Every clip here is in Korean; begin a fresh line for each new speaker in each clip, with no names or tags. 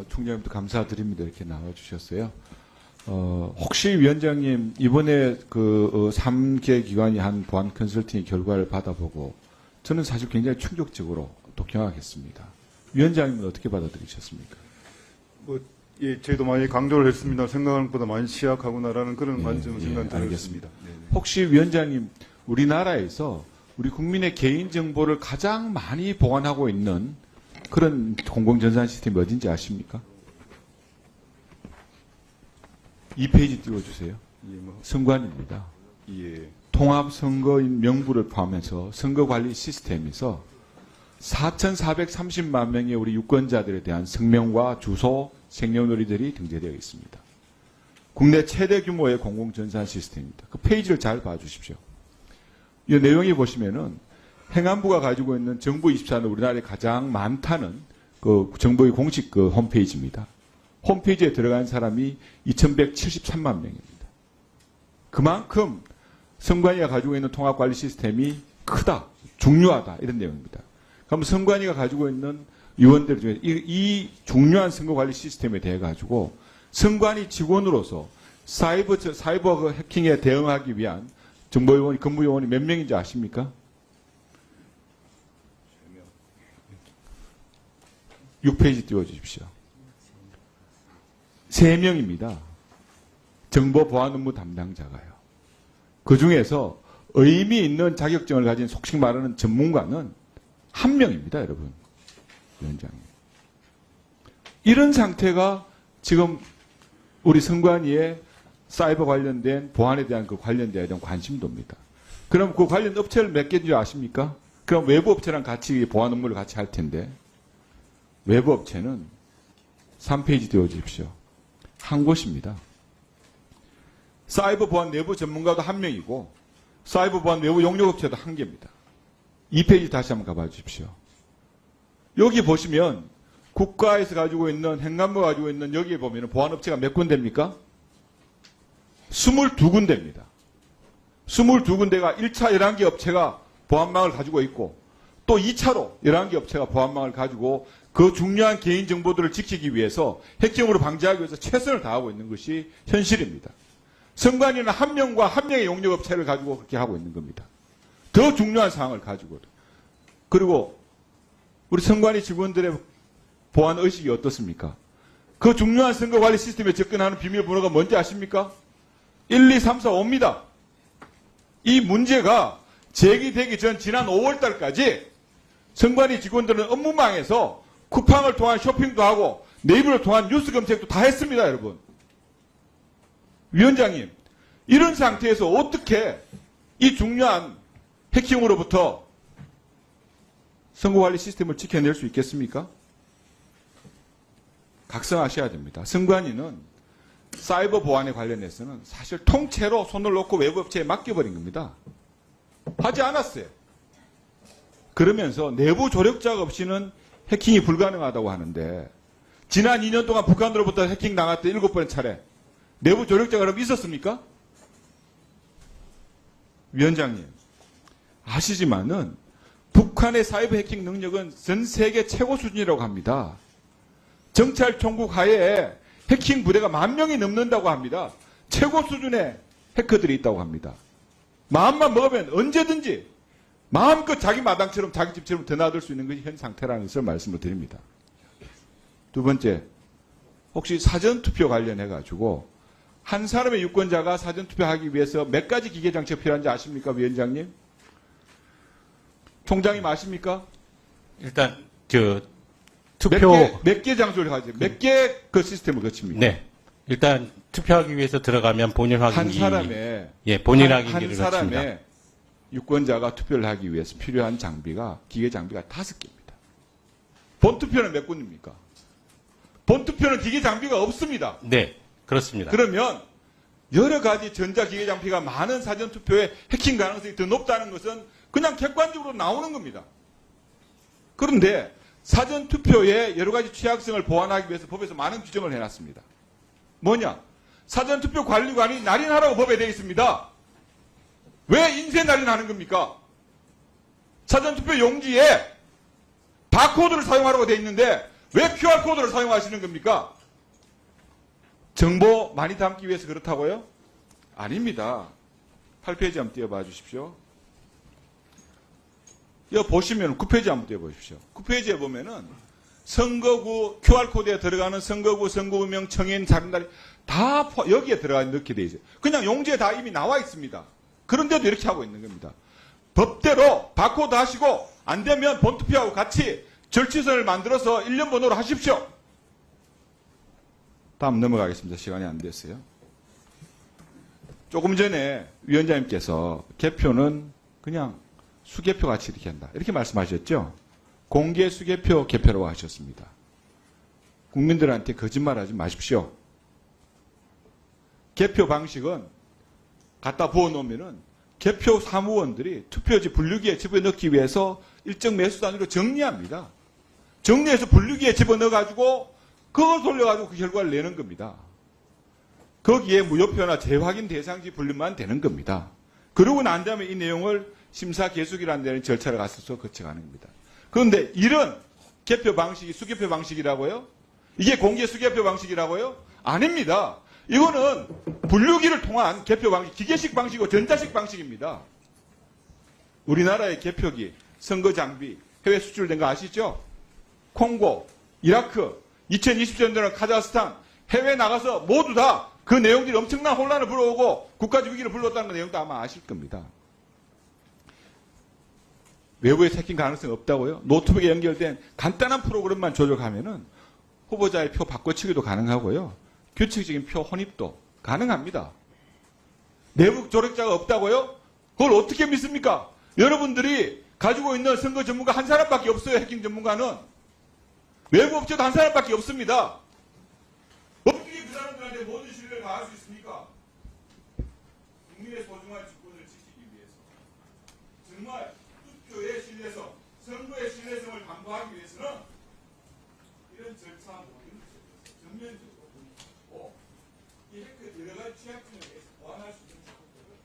총장님도 감사드립니다. 이렇게 나와주셨어요. 혹시 위원장님 이번에 그 3개 기관이 한 보안 컨설팅 결과를 받아보고 저는 사실 굉장히 충격적으로 또 경악했습니다. 위원장님은 어떻게 받아들이셨습니까?
예, 저희도 많이 강조를 했습니다. 생각하는 것보다 많이 취약하구나라는 그런 관점을 생각이 들었습니다.
알겠습니다. 혹시 위원장님 우리나라에서 우리 국민의 개인 정보를 가장 많이 보관하고 있는 그런 공공전산 시스템이 어딘지 아십니까? 2페이지 띄워주세요. 선관위입니다.
예.
통합선거인 명부를 포함해서 선거관리 시스템에서 4,430만 명의 우리 유권자들에 대한 성명과 주소, 생년월일들이 등재되어 있습니다. 국내 최대 규모의 공공전산 시스템입니다. 그 페이지를 잘 봐주십시오. 이 내용이 보시면은 행안부가 가지고 있는 정부24는 우리나라에 가장 많다는 그 정부의 공식 그 홈페이지입니다. 홈페이지에 들어간 사람이 2,173만 명입니다. 그만큼 선관위가 가지고 있는 통합관리 시스템이 크다, 중요하다 이런 내용입니다. 그럼 선관위가 가지고 있는 위원들 중에 이 중요한 선거관리 시스템에 대해 가지고 선관위 직원으로서 사이버 해킹에 대응하기 위한 정보요원이 근무요원이 몇 명인지 아십니까? 6페이지 띄워주십시오. 3명입니다. 정보 보안 업무 담당자가요. 그 중에서 의미 있는 자격증을 가진 속칭 말하는 전문가는 1명입니다, 여러분. 위원장님. 이런 상태가 지금 우리 선관위의 사이버 관련된 보안에 대한 그 관련자에 대한 관심도입니다. 그럼 그 관련 업체를 몇 개인 줄 아십니까? 그럼 외부 업체랑 같이 보안 업무를 같이 할 텐데 외부 업체는 3페이지 띄워주십시오. 한 곳입니다. 사이버 보안 내부 전문가도 1명이고 사이버 보안 외부 용역업체도 1개입니다. 2페이지 다시 한번 가봐 주십시오. 여기 보시면 국가에서 가지고 있는 행안부가 가지고 있는 여기에 보면 보안업체가 몇 군데입니까? 22군데입니다. 22군데가 1차 11개 업체가 보안망을 가지고 있고 또 2차로 11개 업체가 보안망을 가지고 그 중요한 개인정보들을 지키기 위해서 해킹으로 방지하기 위해서 최선을 다하고 있는 것이 현실입니다. 선관위는 1명과 1명의 용역업체를 가지고 그렇게 하고 있는 겁니다. 더 중요한 사항을 가지고. 그리고 우리 선관위 직원들의 보안 의식이 어떻습니까? 그 중요한 선거관리 시스템에 접근하는 비밀번호가 뭔지 아십니까? 1, 2, 3, 4, 5입니다. 이 문제가 제기되기 전 지난 5월 달까지 선관위 직원들은 업무망에서 쿠팡을 통한 쇼핑도 하고 네이버를 통한 뉴스 검색도 다 했습니다, 여러분. 위원장님, 이런 상태에서 어떻게 이 중요한 해킹으로부터 선거관리 시스템을 지켜낼 수 있겠습니까? 각성하셔야 됩니다. 선관위는 사이버 보안에 관련해서는 사실 통째로 손을 놓고 외부 업체에 맡겨버린 겁니다. 하지 않았어요. 그러면서 내부 조력자가 없이는 해킹이 불가능하다고 하는데 지난 2년 동안 북한으로부터 해킹 당했던 7번 차례 내부 조력자가 그럼 있었습니까? 위원장님, 아시지만은 북한의 사이버 해킹 능력은 전 세계 최고 수준이라고 합니다. 정찰총국 하에 해킹 부대가 10,000명이 넘는다고 합니다. 최고 수준의 해커들이 있다고 합니다. 마음만 먹으면 언제든지 마음껏 자기 마당처럼 자기 집처럼 드나들 수 있는 것이 현 상태라는 것을 말씀을 드립니다. 두 번째, 혹시 사전투표 관련해가지고 한 사람의 유권자가 사전투표하기 위해서 몇 가지 기계장치가 필요한지 아십니까, 위원장님? 총장님 아십니까?
일단 투표
몇 개 장소를 가지고 몇 개 그 시스템을 거칩니까?
네. 일단 투표하기 위해서 들어가면 본인 확인기 본인 확인기를
한 사람의
거칩니다.
유권자가 투표를 하기 위해서 필요한 장비가 기계 장비가 5개입니다. 본투표는 몇 군입니까? 본투표는 기계 장비가 없습니다.
네, 그렇습니다.
그러면 여러 가지 전자기계 장비가 많은 사전투표에 해킹 가능성이 더 높다는 것은 그냥 객관적으로 나오는 겁니다. 그런데 사전투표의 여러 가지 취약성을 보완하기 위해서 법에서 많은 규정을 해놨습니다. 뭐냐? 사전투표 관리관이 날인하라고 법에 되어 있습니다. 왜 인쇄 날인하는 겁니까? 사전투표 용지에 바코드를 사용하라고 되어 있는데 왜 QR코드를 사용하시는 겁니까? 정보 많이 담기 위해서 그렇다고요? 아닙니다. 8페이지 한번 띄워봐 주십시오. 여기 보시면 9페이지 한번 띄워보십시오. 9페이지에 보면은 선거구 QR코드에 들어가는 선거구, 선거구명, 청인, 자금다리 다 여기에 넣게 돼 있어요. 그냥 용지에 다 이미 나와 있습니다. 그런데도 이렇게 하고 있는 겁니다. 법대로 바코드 하시고 안 되면 본투표하고 같이 절취선을 만들어서 1년 번호로 하십시오. 다음 넘어가겠습니다. 시간이 안 됐어요. 조금 전에 위원장님께서 개표는 그냥 수개표 같이 이렇게 한다. 이렇게 말씀하셨죠? 공개 수개표 개표라고 하셨습니다. 국민들한테 거짓말하지 마십시오. 개표 방식은 갖다 부어놓으면은 개표 사무원들이 투표지 분류기에 집어넣기 위해서 일정 매수 단위로 정리합니다. 정리해서 분류기에 집어넣어가지고 그걸 돌려가지고 그 결과를 내는 겁니다. 거기에 무효표나 재확인 대상지 분류만 되는 겁니다. 그러고 난 다음에 이 내용을 심사 계속이라는 데는 절차를 갖춰서 거쳐가는 겁니다. 그런데 이런 개표 방식이 수개표 방식이라고요? 이게 공개 수개표 방식이라고요? 아닙니다. 이거는 분류기를 통한 개표 방식, 기계식 방식이고 전자식 방식입니다. 우리나라의 개표기, 선거 장비, 해외 수출된 거 아시죠? 콩고, 이라크, 2020년도는 카자흐스탄, 해외 나가서 모두 다 그 내용들이 엄청난 혼란을 불러오고 국가적 위기를 불러왔다는 내용도 아마 아실 겁니다. 외부에 새낀 가능성이 없다고요? 노트북에 연결된 간단한 프로그램만 조작하면은 후보자의 표 바꿔치기도 가능하고요. 규칙적인 표 혼입도 가능합니다. 내부 조력자가 없다고요? 그걸 어떻게 믿습니까? 여러분들이 가지고 있는 선거 전문가 한 사람밖에 없어요. 해킹 전문가는. 외부 업체도 한 사람밖에 없습니다. 어떻게 그 사람들한테 모든 신뢰를 다할 수 있습니까? 국민의 소중한 주권을 지키기 위해서 정말 투표의 신뢰성, 선거의 신뢰성을 담보하기 위해서는 이런 절차 모든 전면적으로 이 해커 여러 가지 취약점에 대해서 보완할 수 있는 작업들을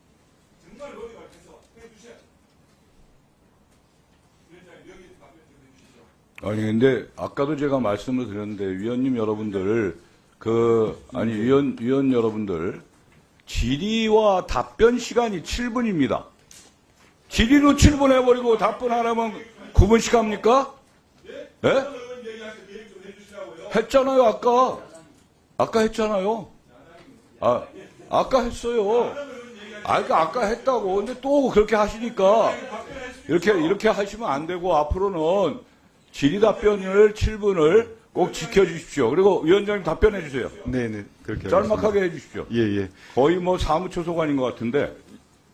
정말 노력을 해서 해주셔야 됩니다. 위원장님 여기에 답변 좀 해주시죠.
아니 근데 아까도 제가 말씀을 드렸는데 위원님 여러분들 위원 여러분들 질의와 답변 시간이 7분입니다. 질의로 7분 해버리고 답변하려면 9분씩 합니까? 예? 했잖아요 아까 했잖아요. 아까 했어요. 아까 했다고. 근데 또 그렇게 하시니까 이렇게 하시면 안 되고 앞으로는 질의 답변을 7분을 꼭 지켜주십시오. 그리고 위원장님 답변해 주세요.
네네. 그렇게
짤막하게 해 주십시오.
예.
거의 뭐 사무처 소관인 것 같은데.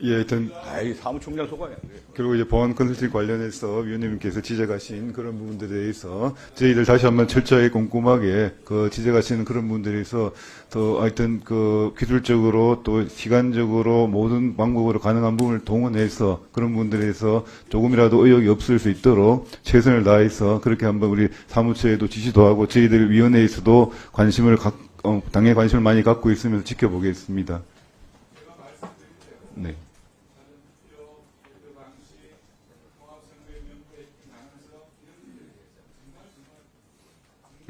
예, 하여튼
아이, 사무총장 소관이 안 돼요.
그리고 이제 보안 컨설팅 관련해서 위원님께서 지적하신 그런 부분들에 대해서 저희들 다시 한번 철저하게 꼼꼼하게 그 지적하시는 그런 부분들에 대해서 더 하여튼 그 기술적으로 또 시간적으로 모든 방법으로 가능한 부분을 동원해서 그런 부분들에 대해서 조금이라도 의혹이 없을 수 있도록 최선을 다해서 그렇게 한번 우리 사무처에도 지시도 하고 저희들 위원회에서도 당연히 관심을 많이 갖고 있으면서 지켜보겠습니다. 네.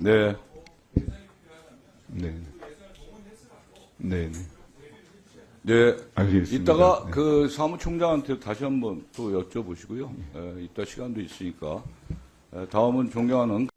네.
네.
네.
알겠습니다.
이따가
네.
그 사무총장한테 다시 한번 또 여쭤보시고요. 이따 시간도 있으니까. 다음은 존경하는